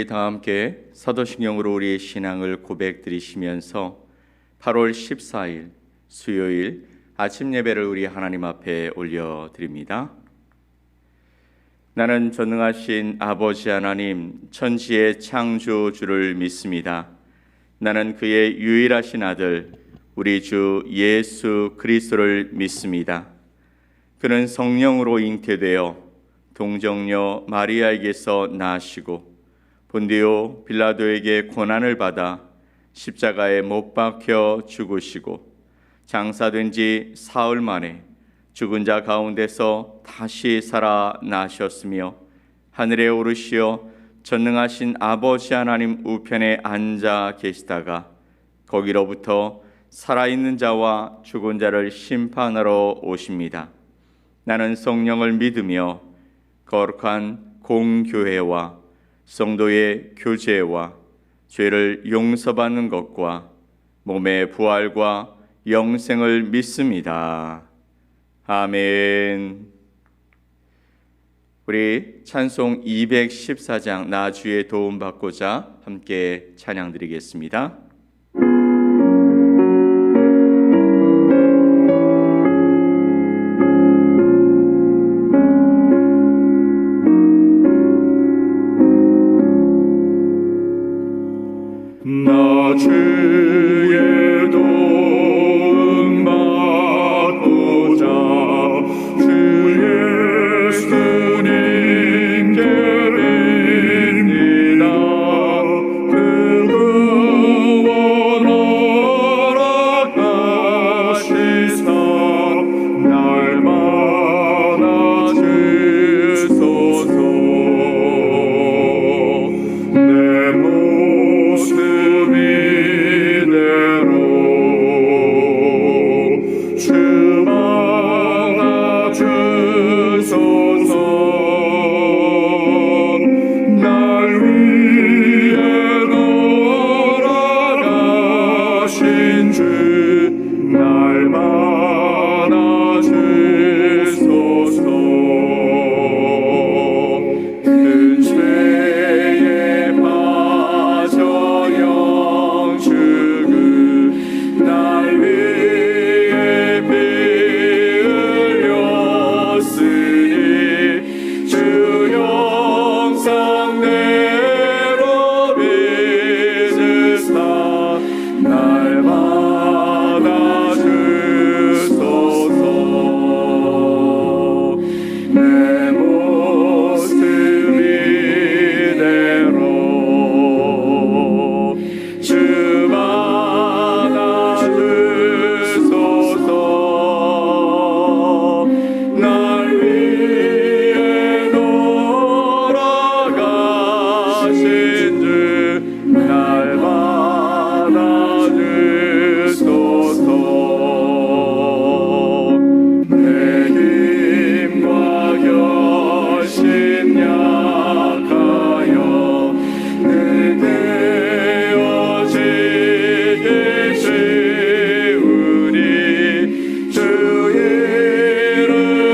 우리 다 함께 사도신경으로 우리의 신앙을 고백드리시면서 8월 14일 수요일 아침 예배를 우리 하나님 앞에 올려드립니다. 나는 전능하신 아버지 하나님 천지의 창조주를 믿습니다. 나는 그의 유일하신 아들 우리 주 예수 그리스도를 믿습니다. 그는 성령으로 잉태되어 동정녀 마리아에게서 나시고 본디오 빌라도에게 고난을 받아 십자가에 못 박혀 죽으시고 장사된 지 사흘 만에 죽은 자 가운데서 다시 살아나셨으며 하늘에 오르시어 전능하신 아버지 하나님 우편에 앉아 계시다가 거기로부터 살아있는 자와 죽은 자를 심판하러 오십니다. 나는 성령을 믿으며 거룩한 공교회와 성도의 교제와 죄를 용서받는 것과 몸의 부활과 영생을 믿습니다. 아멘. 우리 찬송 214장 나 주의 도움 받고자 함께 찬양 드리겠습니다. 나 주의 도움 받고자 주 예수님께 빕니다. 그 구원 허락하시사 날마다 주소서. 내 모습 이대로 주만 주소서. 날 위해 돌아가신 주 날마다 주소서. 큰 죄에 빠져 영축을 날 위해 피 흘렸으니 주 형상대로 빚으사 날마다 주소서. 내 모습 이대로 주마다 주소서. 날 위해 돌아가신 주 날마다 주소서. 내 힘과 결심 약하여 늘 깨어지기 쉬우니 주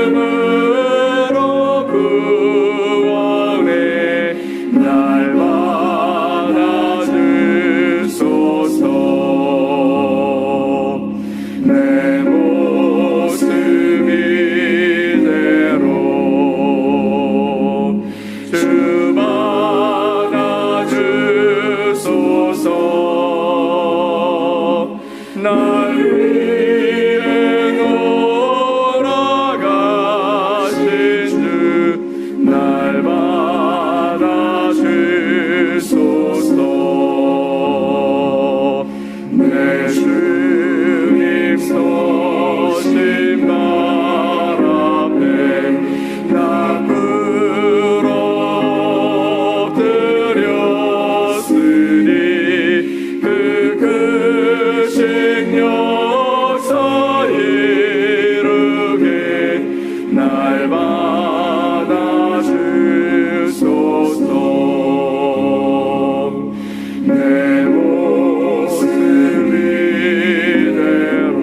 이름으로 구원해 날마다 주소서. 내 모습 이대로 주마다 주소서. 날 위해 돌아가신 주 날마다 주소서. 내 주님 서신 발 앞에 나 엎드렸으니 그 크신 역사 이루게 날마다 주소서. 내 모습 이대로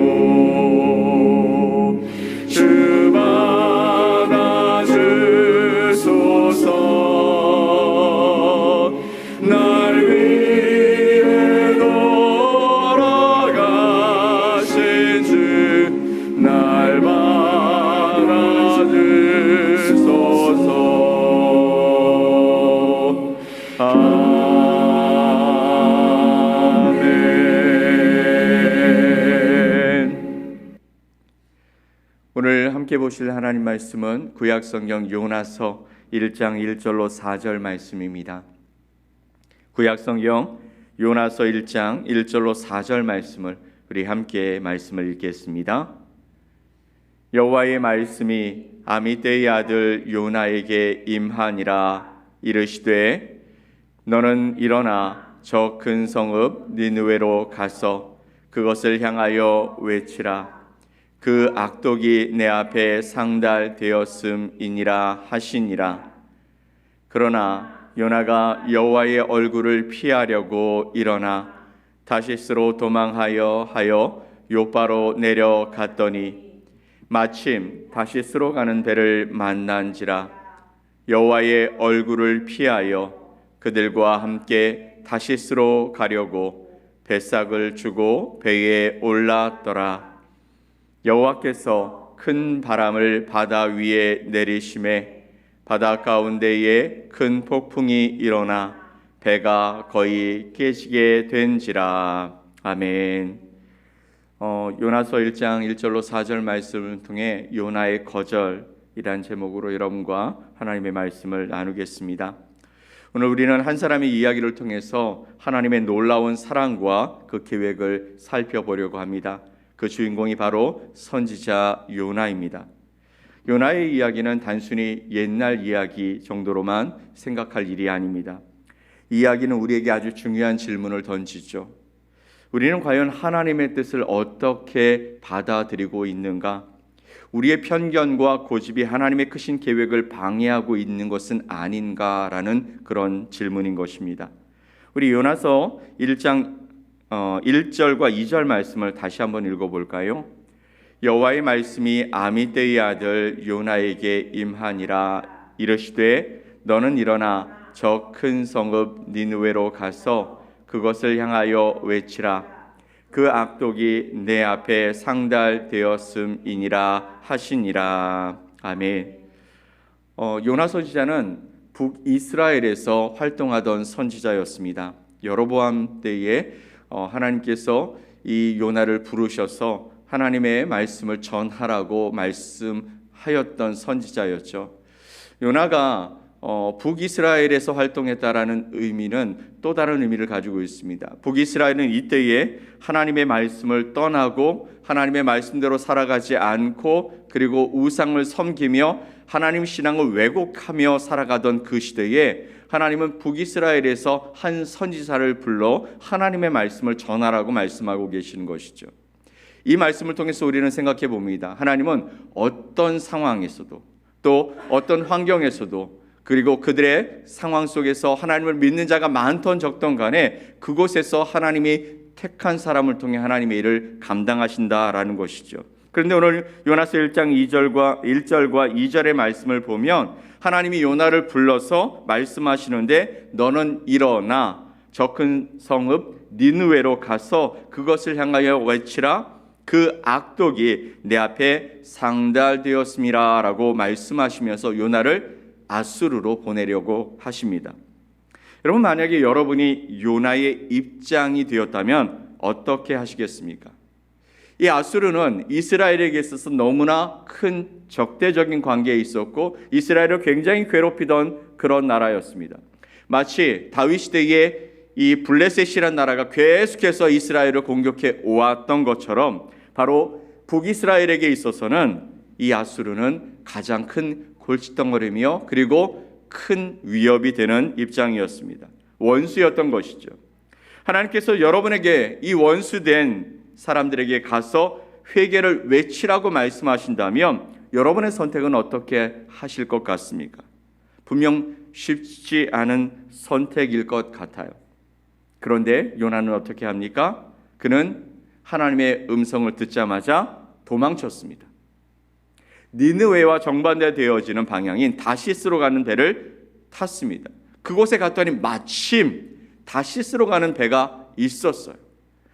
함께 보실 하나님 말씀은 구약성경 요나서 1장 1절로 4절 말씀입니다. 구약성경 요나서 1장 1절로 4절 말씀을 우리 함께 말씀을 읽겠습니다. 여호와의 말씀이 아미떼의 아들 요나에게 임하니라. 이르시되 너는 일어나 저 큰 성읍 니느웨로 가서 그것을 향하여 외치라. 그 악독이 내 앞에 상달되었음이니라 하시니라. 그러나 요나가 여호와의 얼굴을 피하려고 일어나 다시스로 도망하여 요바로 내려갔더니 마침 다시스로 가는 배를 만난지라. 여호와의 얼굴을 피하여 그들과 함께 다시스로 가려고 배삭을 주고 배에 올랐더라. 여호와께서 큰 바람을 바다 위에 내리심에 바다 가운데에 큰 폭풍이 일어나 배가 거의 깨지게 된지라. 아멘. 요나서 1장 1절로 4절 말씀을 통해 요나의 거절이란 제목으로 여러분과 하나님의 말씀을 나누겠습니다. 오늘 우리는 한 사람의 이야기를 통해서 하나님의 놀라운 사랑과 그 계획을 살펴보려고 합니다. 그 주인공이 바로 선지자 요나입니다. 요나의 이야기는 단순히 옛날 이야기 정도로만 생각할 일이 아닙니다. 이 이야기는 우리에게 아주 중요한 질문을 던지죠. 우리는 과연 하나님의 뜻을 어떻게 받아들이고 있는가? 우리의 편견과 고집이 하나님의 크신 계획을 방해하고 있는 것은 아닌가라는 그런 질문인 것입니다. 우리 요나서 1장 1절과 2절 말씀을 다시 한번 읽어볼까요? 여호와의 말씀이 아미떼의 아들 요나에게 임하니라. 이르시되 너는 일어나 저 큰 성읍 니느웨로 가서 그것을 향하여 외치라. 그 악독이 내 앞에 상달되었음이니라 하시니라. 아멘. 요나 선지자는 북이스라엘에서 활동하던 선지자였습니다. 여로보암 때에 하나님께서 이 요나를 부르셔서 하나님의 말씀을 전하라고 말씀하였던 선지자였죠. 요나가 북이스라엘에서 활동했다라는 의미는 또 다른 의미를 가지고 있습니다. 북이스라엘은 이때에 하나님의 말씀을 떠나고 하나님의 말씀대로 살아가지 않고 그리고 우상을 섬기며 하나님 신앙을 왜곡하며 살아가던 그 시대에 하나님은 북이스라엘에서 한 선지자를 불러 하나님의 말씀을 전하라고 말씀하고 계시는 것이죠. 이 말씀을 통해서 우리는 생각해 봅니다. 하나님은 어떤 상황에서도 또 어떤 환경에서도 그리고 그들의 상황 속에서 하나님을 믿는 자가 많던 적던 간에 그곳에서 하나님이 택한 사람을 통해 하나님의 일을 감당하신다라는 것이죠. 그런데 오늘 요나서 1장 1절과 2절의 말씀을 보면 하나님이 요나를 불러서 말씀하시는데 너는 일어나 저 큰 성읍 니느웨로 가서 그것을 향하여 외치라. 그 악독이 내 앞에 상달되었음이라 라고 말씀하시면서 요나를 아수르로 보내려고 하십니다. 여러분, 만약에 여러분이 요나의 입장이 되었다면 어떻게 하시겠습니까? 이 아수르는 이스라엘에게 있어서 너무나 큰 적대적인 관계에 있었고 이스라엘을 굉장히 괴롭히던 그런 나라였습니다. 마치 다윗 시대에 이 블레셋이라는 나라가 계속해서 이스라엘을 공격해 오았던 것처럼 바로 북이스라엘에게 있어서는 이 아수르는 가장 큰 골칫덩어리며 그리고 큰 위협이 되는 입장이었습니다. 원수였던 것이죠. 하나님께서 여러분에게 이 원수된 사람들에게 가서 회개를 외치라고 말씀하신다면 여러분의 선택은 어떻게 하실 것 같습니까? 분명 쉽지 않은 선택일 것 같아요. 그런데 요나는 어떻게 합니까? 그는 하나님의 음성을 듣자마자 도망쳤습니다. 니느웨와 정반대되어지는 방향인 다시스로 가는 배를 탔습니다. 그곳에 갔더니 마침 다시스로 가는 배가 있었어요.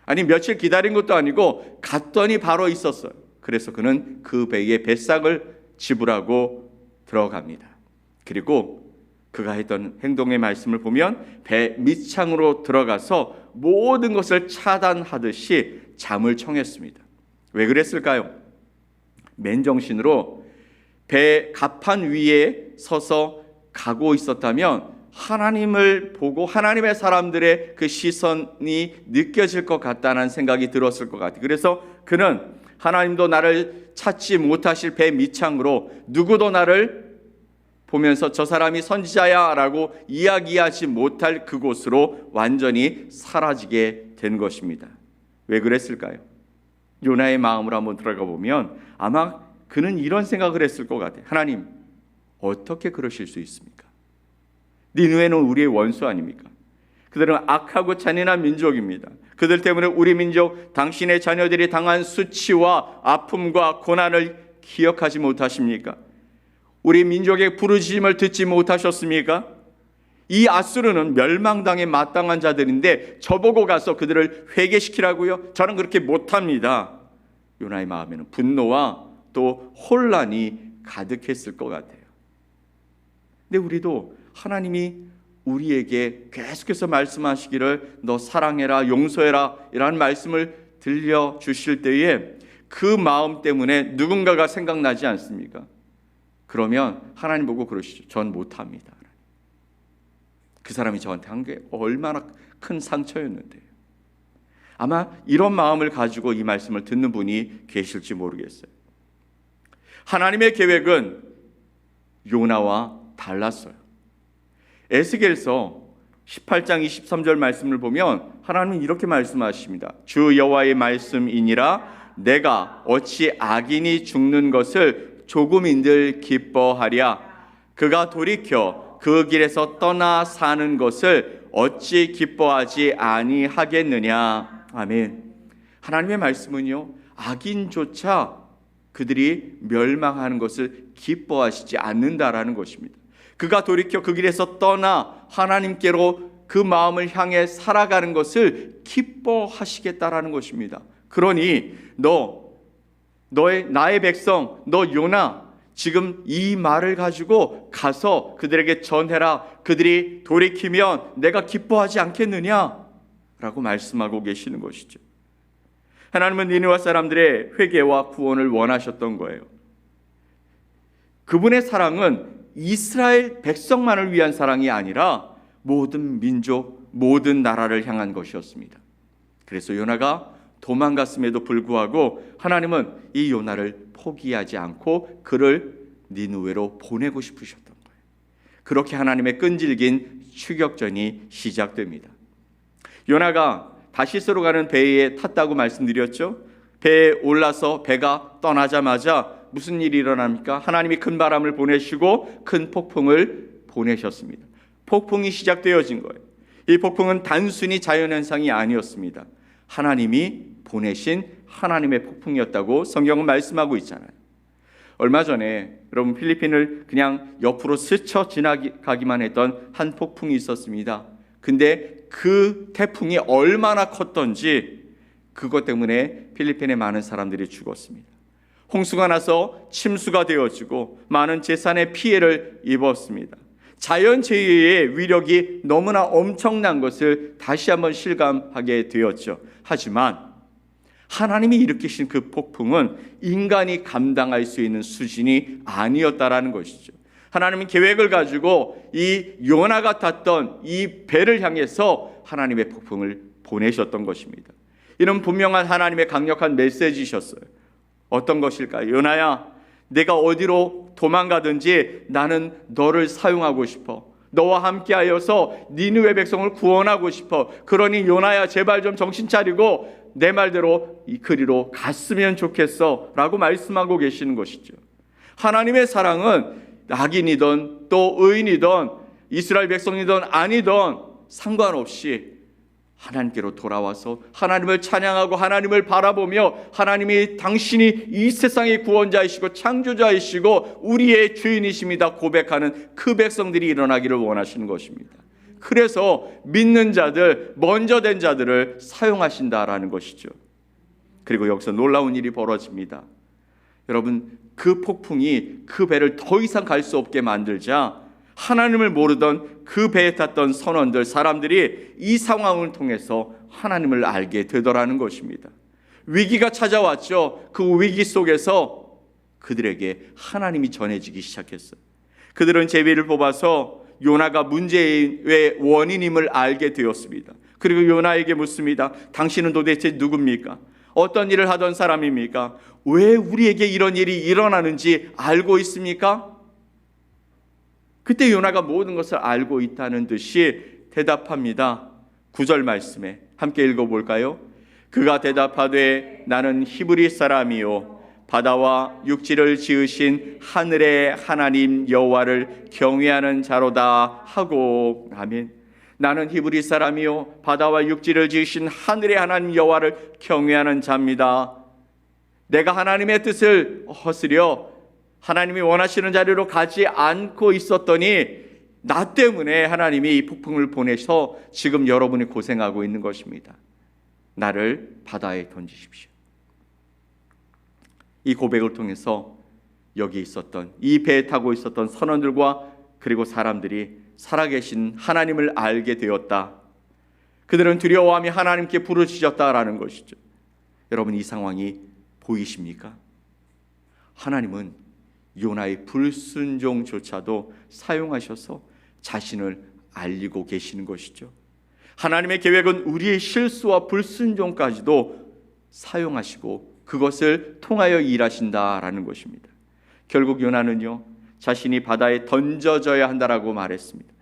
아니 며칠 기다린 것도 아니고 갔더니 바로 있었어요. 그래서 그는 그 배에 뱃삭을 지불하고 들어갑니다. 그리고 그가 했던 행동의 말씀을 보면 배 밑창으로 들어가서 모든 것을 차단하듯이 잠을 청했습니다. 왜 그랬을까요? 맨정신으로 배 갑판 위에 서서 가고 있었다면 하나님을 보고 하나님의 사람들의 그 시선이 느껴질 것 같다는 생각이 들었을 것 같아요. 그래서 그는 하나님도 나를 찾지 못하실 배 밑창으로 누구도 나를 보면서 저 사람이 선지자야 라고 이야기하지 못할 그곳으로 완전히 사라지게 된 것입니다. 왜 그랬을까요? 요나의 마음으로 한번 들어가 보면 아마 그는 이런 생각을 했을 것 같아요. 하나님, 어떻게 그러실 수 있습니까? 니느웨는 우리의 원수 아닙니까? 그들은 악하고 잔인한 민족입니다. 그들 때문에 우리 민족, 당신의 자녀들이 당한 수치와 아픔과 고난을 기억하지 못하십니까? 우리 민족의 부르짖음을 듣지 못하셨습니까? 이 아수르는 멸망당에 마땅한 자들인데 저보고 가서 그들을 회개시키라고요? 저는 그렇게 못합니다. 요나의 마음에는 분노와 또 혼란이 가득했을 것 같아요. 근데 우리도 하나님이 우리에게 계속해서 말씀하시기를 너 사랑해라, 용서해라 이라는 말씀을 들려주실 때에 그 마음 때문에 누군가가 생각나지 않습니까? 그러면 하나님 보고 그러시죠. 전 못합니다. 그 사람이 저한테 한 게 얼마나 큰 상처였는데요. 아마 이런 마음을 가지고 이 말씀을 듣는 분이 계실지 모르겠어요. 하나님의 계획은 요나와 달랐어요. 에스겔서 18장 23절 말씀을 보면 하나님은 이렇게 말씀하십니다. 주 여호와의 말씀이니라 내가 어찌 악인이 죽는 것을 조금인들 기뻐하랴. 그가 돌이켜 그 길에서 떠나 사는 것을 어찌 기뻐하지 아니하겠느냐. 아멘. 하나님의 말씀은요, 악인조차 그들이 멸망하는 것을 기뻐하시지 않는다라는 것입니다. 그가 돌이켜 그 길에서 떠나 하나님께로 그 마음을 향해 살아가는 것을 기뻐하시겠다라는 것입니다. 그러니 나의 백성, 너 요나, 지금 이 말을 가지고 가서 그들에게 전해라. 그들이 돌이키면 내가 기뻐하지 않겠느냐? 라고 말씀하고 계시는 것이죠. 하나님은 니느웨 사람들의 회개와 구원을 원하셨던 거예요. 그분의 사랑은 이스라엘 백성만을 위한 사랑이 아니라 모든 민족, 모든 나라를 향한 것이었습니다. 그래서 요나가 도망갔음에도 불구하고 하나님은 이 요나를 포기하지 않고 그를 니느웨로 보내고 싶으셨던 거예요. 그렇게 하나님의 끈질긴 추격전이 시작됩니다. 요나가 다시스로 가는 배에 탔다고 말씀드렸죠. 배에 올라서 배가 떠나자마자 무슨 일이 일어납니까? 하나님이 큰 바람을 보내시고 큰 폭풍을 보내셨습니다. 폭풍이 시작되어진 거예요. 이 폭풍은 단순히 자연현상이 아니었습니다. 하나님이 보내신 하나님의 폭풍이었다고 성경은 말씀하고 있잖아요. 얼마 전에 여러분 필리핀을 그냥 옆으로 스쳐 지나가기만 했던 한 폭풍이 있었습니다. 근데 그 태풍이 얼마나 컸던지 그것 때문에 필리핀의 많은 사람들이 죽었습니다. 홍수가 나서 침수가 되어지고 많은 재산의 피해를 입었습니다. 자연재해의 위력이 너무나 엄청난 것을 다시 한번 실감하게 되었죠. 하지만 하나님이 일으키신 그 폭풍은 인간이 감당할 수 있는 수준이 아니었다라는 것이죠. 하나님은 계획을 가지고 이 요나가 탔던 이 배를 향해서 하나님의 폭풍을 보내셨던 것입니다. 이는 분명한 하나님의 강력한 메시지셨어요. 어떤 것일까요? 요나야, 내가 어디로 도망가든지 나는 너를 사용하고 싶어. 너와 함께하여서 니느웨 백성을 구원하고 싶어. 그러니 요나야, 제발 좀 정신 차리고 내 말대로 이 그리로 갔으면 좋겠어 라고 말씀하고 계시는 것이죠. 하나님의 사랑은 악인이든 또 의인이든 이스라엘 백성이든 아니든 상관없이 하나님께로 돌아와서 하나님을 찬양하고 하나님을 바라보며 하나님이 당신이 이 세상의 구원자이시고 창조자이시고 우리의 주인이십니다 고백하는 그 백성들이 일어나기를 원하시는 것입니다. 그래서 믿는 자들, 먼저 된 자들을 사용하신다라는 것이죠. 그리고 여기서 놀라운 일이 벌어집니다. 여러분, 그 폭풍이 그 배를 더 이상 갈 수 없게 만들자 하나님을 모르던 그 배에 탔던 선원들, 사람들이 이 상황을 통해서 하나님을 알게 되더라는 것입니다. 위기가 찾아왔죠. 그 위기 속에서 그들에게 하나님이 전해지기 시작했어요. 그들은 제비를 뽑아서 요나가 문제의 원인임을 알게 되었습니다. 그리고 요나에게 묻습니다. 당신은 도대체 누굽니까? 어떤 일을 하던 사람입니까? 왜 우리에게 이런 일이 일어나는지 알고 있습니까? 그때 요나가 모든 것을 알고 있다는 듯이 대답합니다. 9절 말씀에 함께 읽어볼까요? 그가 대답하되 나는 히브리 사람이요 바다와 육지를 지으신 하늘의 하나님 여호와를 경외하는 자로다 하고. 아멘. 나는 히브리 사람이요 바다와 육지를 지으신 하늘의 하나님 여호와를 경외하는 자입니다. 내가 하나님의 뜻을 허스려 하나님이 원하시는 자리로 가지 않고 있었더니 나 때문에 하나님이 이 폭풍을 보내서 지금 여러분이 고생하고 있는 것입니다. 나를 바다에 던지십시오. 이 고백을 통해서 여기 있었던 이 배에 타고 있었던 선원들과 그리고 사람들이 살아계신 하나님을 알게 되었다. 그들은 두려워하며 하나님께 부르짖었다라는 것이죠. 여러분, 이 상황이 보이십니까? 하나님은 요나의 불순종조차도 사용하셔서 자신을 알리고 계시는 것이죠. 하나님의 계획은 우리의 실수와 불순종까지도 사용하시고 그것을 통하여 일하신다라는 것입니다. 결국 요나는요, 자신이 바다에 던져져야 한다라고 말했습니다.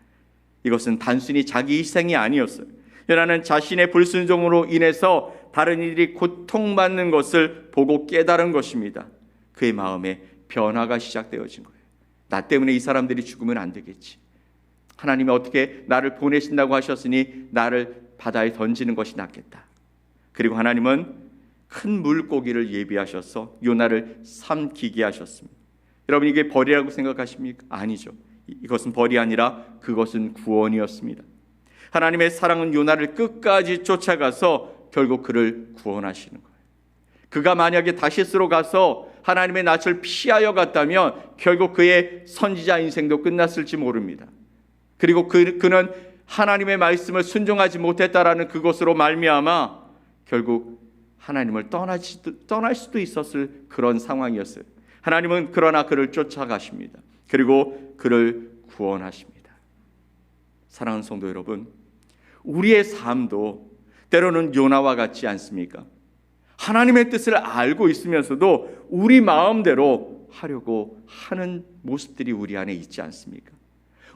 이것은 단순히 자기 희생이 아니었어요. 요나는 자신의 불순종으로 인해서 다른 이들이 고통받는 것을 보고 깨달은 것입니다. 그의 마음에 변화가 시작되어진 거예요. 나 때문에 이 사람들이 죽으면 안 되겠지. 하나님이 어떻게 나를 보내신다고 하셨으니 나를 바다에 던지는 것이 낫겠다. 그리고 하나님은 큰 물고기를 예비하셔서 요나를 삼키게 하셨습니다. 여러분, 이게 벌이라고 생각하십니까? 아니죠. 이것은 벌이 아니라 그것은 구원이었습니다. 하나님의 사랑은 요나를 끝까지 쫓아가서 결국 그를 구원하시는 거예요. 그가 만약에 다시스로 가서 하나님의 낯을 피하여 갔다면 결국 그의 선지자 인생도 끝났을지 모릅니다. 그리고 그는 하나님의 말씀을 순종하지 못했다라는 그것으로 말미암아 결국 하나님을 떠날 수도 있었을 그런 상황이었어요. 하나님은 그러나 그를 쫓아가십니다. 그리고 그를 구원하십니다. 사랑하는 성도 여러분, 우리의 삶도 때로는 요나와 같지 않습니까? 하나님의 뜻을 알고 있으면서도 우리 마음대로 하려고 하는 모습들이 우리 안에 있지 않습니까?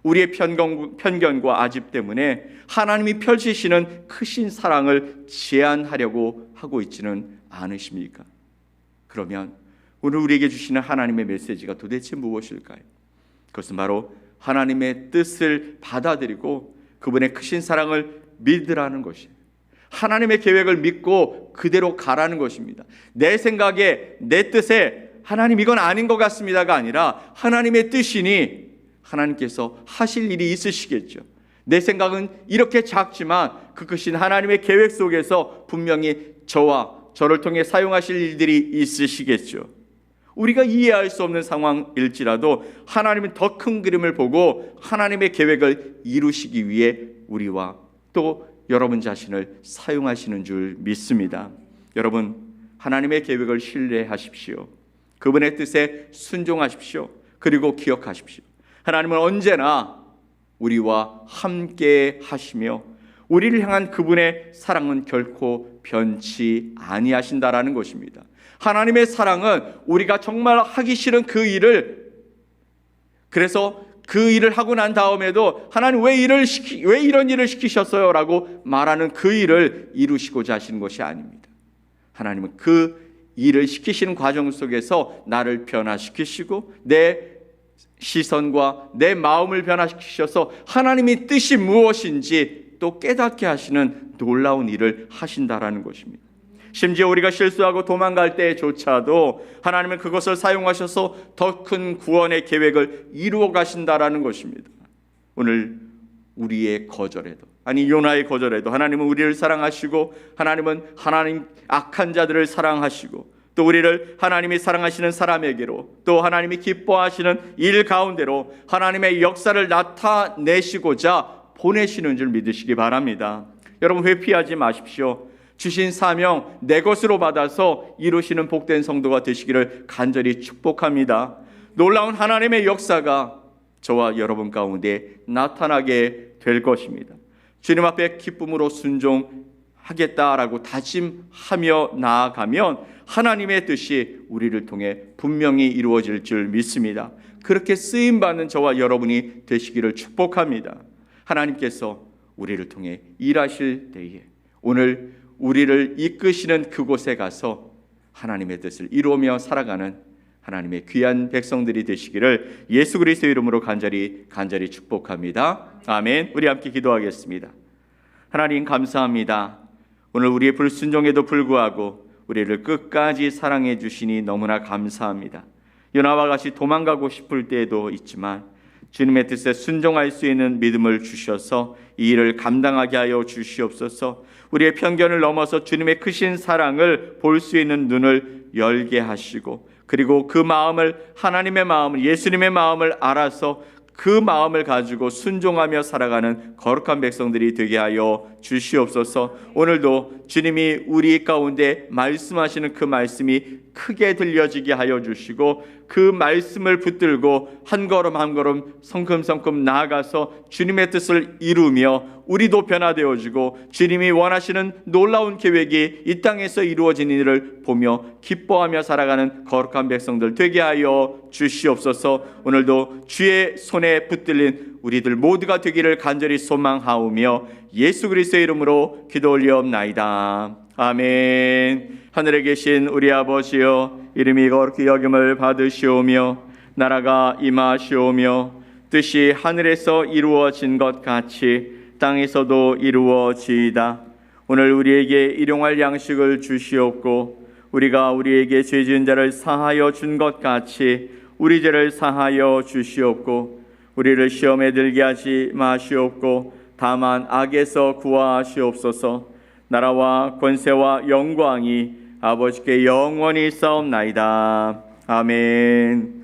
우리의 편견과 아집 때문에 하나님이 펼치시는 크신 사랑을 제한하려고 하고 있지는 않으십니까? 그러면 오늘 우리에게 주시는 하나님의 메시지가 도대체 무엇일까요? 그것은 바로 하나님의 뜻을 받아들이고 그분의 크신 사랑을 믿으라는 것이에요. 하나님의 계획을 믿고 그대로 가라는 것입니다. 내 생각에 내 뜻에 하나님 이건 아닌 것 같습니다가 아니라 하나님의 뜻이니 하나님께서 하실 일이 있으시겠죠. 내 생각은 이렇게 작지만 그 크신 하나님의 계획 속에서 분명히 저와 저를 통해 사용하실 일들이 있으시겠죠. 우리가 이해할 수 없는 상황일지라도 하나님은 더 큰 그림을 보고 하나님의 계획을 이루시기 위해 우리와 또 여러분 자신을 사용하시는 줄 믿습니다. 여러분, 하나님의 계획을 신뢰하십시오. 그분의 뜻에 순종하십시오. 그리고 기억하십시오. 하나님은 언제나 우리와 함께 하시며 우리를 향한 그분의 사랑은 결코 변치 아니하신다라는 것입니다. 하나님의 사랑은 우리가 정말 하기 싫은 그 일을, 그래서 그 일을 하고 난 다음에도 하나님 왜 이런 일을 시키셨어요? 라고 말하는 그 일을 이루시고자 하시는 것이 아닙니다. 하나님은 그 일을 시키시는 과정 속에서 나를 변화시키시고 내 시선과 내 마음을 변화시키셔서 하나님의 뜻이 무엇인지 또 깨닫게 하시는 놀라운 일을 하신다라는 것입니다. 심지어 우리가 실수하고 도망갈 때조차도 하나님은 그것을 사용하셔서 더 큰 구원의 계획을 이루어 가신다라는 것입니다. 오늘 우리의 거절에도, 아니 요나의 거절에도 하나님은 우리를 사랑하시고 하나님은 하나님 악한 자들을 사랑하시고 또 우리를 하나님이 사랑하시는 사람에게로 또 하나님이 기뻐하시는 일 가운데로 하나님의 역사를 나타내시고자 보내시는 줄 믿으시기 바랍니다. 여러분, 회피하지 마십시오. 주신 사명 내 것으로 받아서 이루시는 복된 성도가 되시기를 간절히 축복합니다. 놀라운 하나님의 역사가 저와 여러분 가운데 나타나게 될 것입니다. 주님 앞에 기쁨으로 순종하겠다라고 다짐하며 나아가면 하나님의 뜻이 우리를 통해 분명히 이루어질 줄 믿습니다. 그렇게 쓰임받는 저와 여러분이 되시기를 축복합니다. 하나님께서 우리를 통해 일하실 때에 오늘 우리를 이끄시는 그곳에 가서 하나님의 뜻을 이루며 살아가는 하나님의 귀한 백성들이 되시기를 예수 그리스도의 이름으로 간절히 축복합니다. 아멘. 우리 함께 기도하겠습니다. 하나님 감사합니다. 오늘 우리의 불순종에도 불구하고 우리를 끝까지 사랑해 주시니 너무나 감사합니다. 요나와 같이 도망가고 싶을 때도 있지만 주님의 뜻에 순종할 수 있는 믿음을 주셔서 이 일을 감당하게 하여 주시옵소서. 우리의 편견을 넘어서 주님의 크신 사랑을 볼 수 있는 눈을 열게 하시고, 그리고 그 마음을, 하나님의 마음을, 예수님의 마음을 알아서 그 마음을 가지고 순종하며 살아가는 거룩한 백성들이 되게 하여 주시옵소서. 오늘도 주님이 우리 가운데 말씀하시는 그 말씀이 크게 들려지게 하여 주시고, 그 말씀을 붙들고 한 걸음 한 걸음 성큼성큼 나아가서 주님의 뜻을 이루며 우리도 변화되어지고 주님이 원하시는 놀라운 계획이 이 땅에서 이루어진 일을 보며 기뻐하며 살아가는 거룩한 백성들 되게 하여 주시옵소서. 오늘도 주의 손에 붙들린 우리들 모두가 되기를 간절히 소망하오며 예수 그리스도의 이름으로 기도 올리옵나이다. 아멘. 하늘에 계신 우리 아버지여, 이름이 거룩히 여김을 받으시오며 나라가 임하시오며 뜻이 하늘에서 이루어진 것 같이 땅에서도 이루어지이다. 오늘 우리에게 일용할 양식을 주시옵고 우리가 우리에게 죄 지은 자를 사하여 준 것 같이 우리 죄를 사하여 주시옵고 우리를 시험에 들게 하지 마시옵고 다만 악에서 구하시옵소서. 나라와 권세와 영광이 아버지께 영원히 있사옵나이다. 아멘.